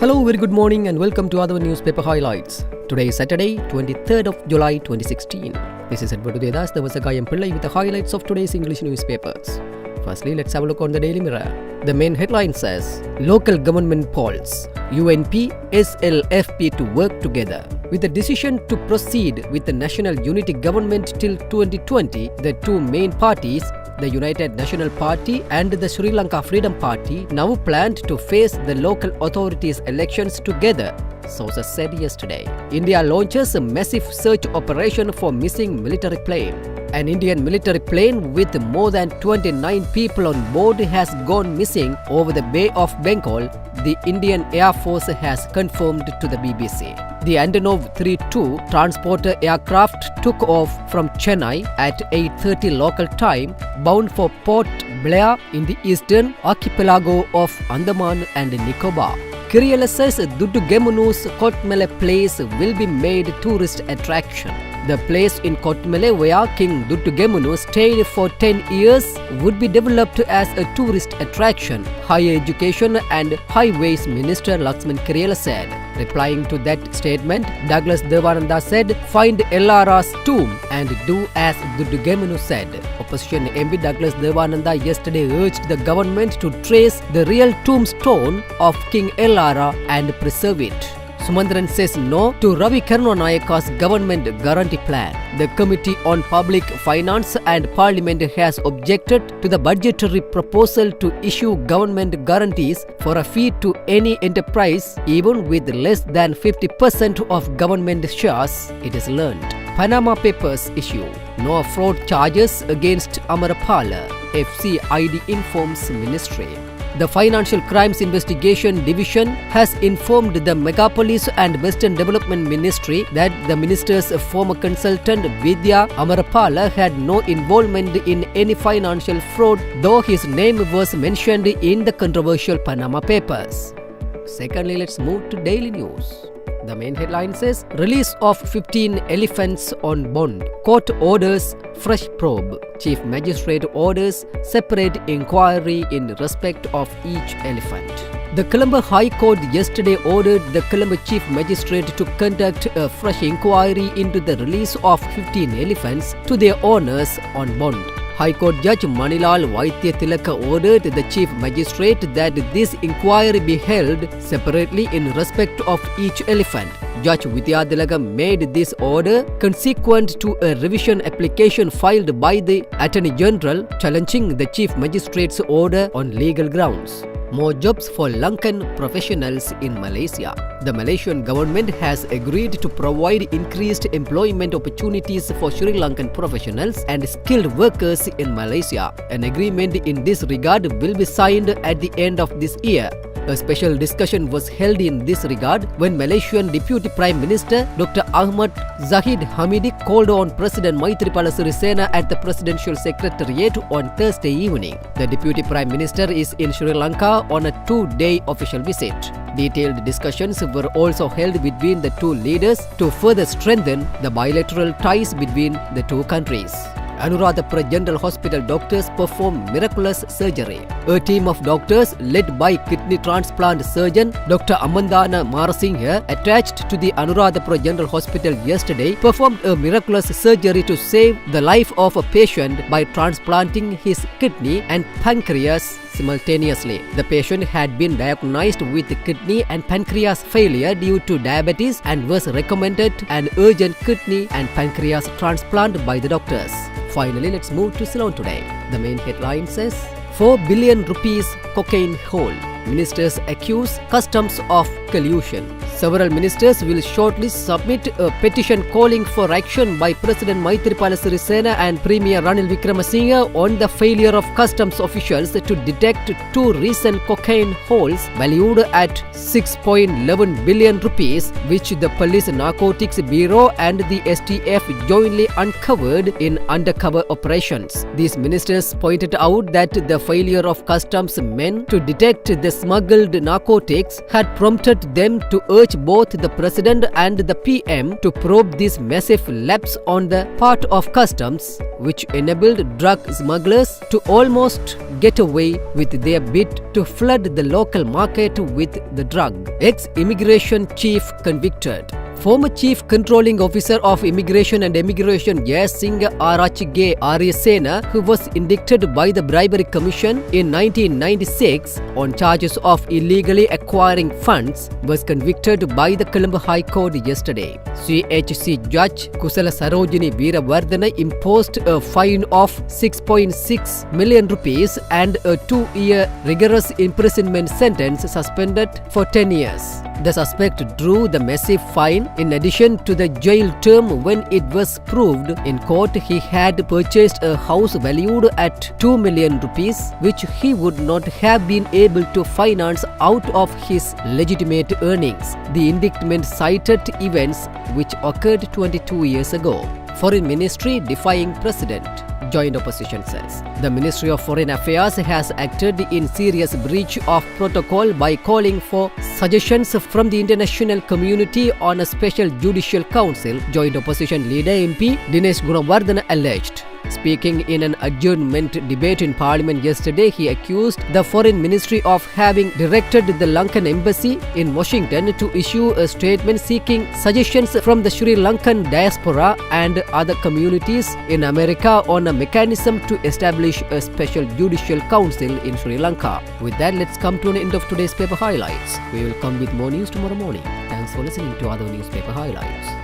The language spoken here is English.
Hello, very good morning and welcome to Athavan newspaper highlights. Today is Saturday, 23rd of July 2016. This is Edward Udedas, the Vasagayam Pillai with the highlights of today's English newspapers. Firstly, let's have a look on the Daily Mirror. The main headline says, Local Government Polls, UNP, SLFP to work together. With the decision to proceed with the National Unity Government till 2020, the two main parties, the United National Party and the Sri Lanka Freedom Party, now planned to face the local authorities' elections together, sources said yesterday. India launches a massive search operation for missing military plane. An Indian military plane with more than 29 people on board has gone missing over the Bay of Bengal, the Indian Air Force has confirmed to the BBC. The Antonov 32 transporter aircraft took off from Chennai at 8:30 local time, bound for Port Blair in the eastern archipelago of Andaman and Nicobar. Kiriyala says Dudugemunu's Kotmale place will be made tourist attraction. The place in Kotmale where King Dudugemunu stayed for 10 years would be developed as a tourist attraction, Higher Education and Highways Minister Laxman Kiriyala said. Replying to that statement, Douglas Devananda said, find LRR's tomb and do as Dudugemunu said. Opposition MP Douglas Devananda yesterday urged the government to trace the real tombstone of King LRR and preserve it. Sumandran says no to Ravi Karunanayaka's government guarantee plan. The Committee on Public Finance and Parliament has objected to the budgetary proposal to issue government guarantees for a fee to any enterprise even with less than 50% of government shares, it is learned. Panama Papers issue. No fraud charges against Amarapala, FCID informs Ministry. The Financial Crimes Investigation Division has informed the Megapolis and Western Development Ministry that the minister's former consultant Vidya Amarapala had no involvement in any financial fraud, though his name was mentioned in the controversial Panama Papers. Secondly, let's move to daily news. The main headline says, release of 15 elephants on bond. Court orders fresh probe. Chief Magistrate orders separate inquiry in respect of each elephant. The Colombo High Court yesterday ordered the Colombo Chief Magistrate to conduct a fresh inquiry into the release of 15 elephants to their owners on bond. High Court Judge Manilal Vaidya Tilaka ordered the Chief Magistrate that this inquiry be held separately in respect of each elephant. Judge Vidya Tilaka made this order consequent to a revision application filed by the Attorney General challenging the Chief Magistrate's order on legal grounds. More jobs for Lankan professionals in Malaysia. The Malaysian government has agreed to provide increased employment opportunities for Sri Lankan professionals and skilled workers in Malaysia. An agreement in this regard will be signed at the end of this year. A special discussion was held in this regard when Malaysian Deputy Prime Minister Dr. Ahmad Zahid Hamidi called on President Maithripala Sirisena at the Presidential Secretariat on Thursday evening. The Deputy Prime Minister is in Sri Lanka on a 2-day official visit. Detailed discussions were also held between the two leaders to further strengthen the bilateral ties between the two countries. Anuradhapura General Hospital doctors perform miraculous surgery. A team of doctors led by kidney transplant surgeon Dr. Amandana Marasinghe attached to the Anuradhapura General Hospital yesterday performed a miraculous surgery to save the life of a patient by transplanting his kidney and pancreas simultaneously. The patient had been diagnosed with kidney and pancreas failure due to diabetes and was recommended an urgent kidney and pancreas transplant by the doctors. Finally, let's move to Ceylon today. The main headline says, 4 billion rupees cocaine haul. Ministers accuse customs of collusion. Several ministers will shortly submit a petition calling for action by President Maithripala Sirisena and Premier Ranil Wickremesinghe on the failure of customs officials to detect 2 recent cocaine hauls valued at 6.11 billion rupees, which the Police Narcotics Bureau and the STF jointly uncovered in undercover operations. These ministers pointed out that the failure of customs men to detect the smuggled narcotics had prompted them to urge urged both the President and the PM to probe this massive lapse on the part of customs, which enabled drug smugglers to almost get away with their bid to flood the local market with the drug. Ex-immigration chief convicted. Former Chief Controlling Officer of Immigration and Immigration Singh Arachige Aryasena, who was indicted by the Bribery Commission in 1996 on charges of illegally acquiring funds, was convicted by the Colombo High Court yesterday. CHC Judge Kusala Sarojini Veerawardena imposed a fine of 6.6 million rupees and a 2-year rigorous imprisonment sentence suspended for 10 years. The suspect drew the massive fine in addition to the jail term when it was proved in court he had purchased a house valued at 2 million rupees, which he would not have been able to finance out of his legitimate earnings. The indictment cited events which occurred 22 years ago. Foreign Ministry defying President. Joint opposition says. The Ministry of Foreign Affairs has acted in serious breach of protocol by calling for suggestions from the international community on a special judicial council, Joint opposition leader MP Dinesh Gunawardena alleged. Speaking in an adjournment debate in Parliament yesterday, he accused the Foreign Ministry of having directed the Lankan Embassy in Washington to issue a statement seeking suggestions from the Sri Lankan diaspora and other communities in America on a mechanism to establish a special judicial council in Sri Lanka. With that, let's come to an end of today's paper highlights. We will come with more news tomorrow morning. Thanks for listening to other newspaper highlights.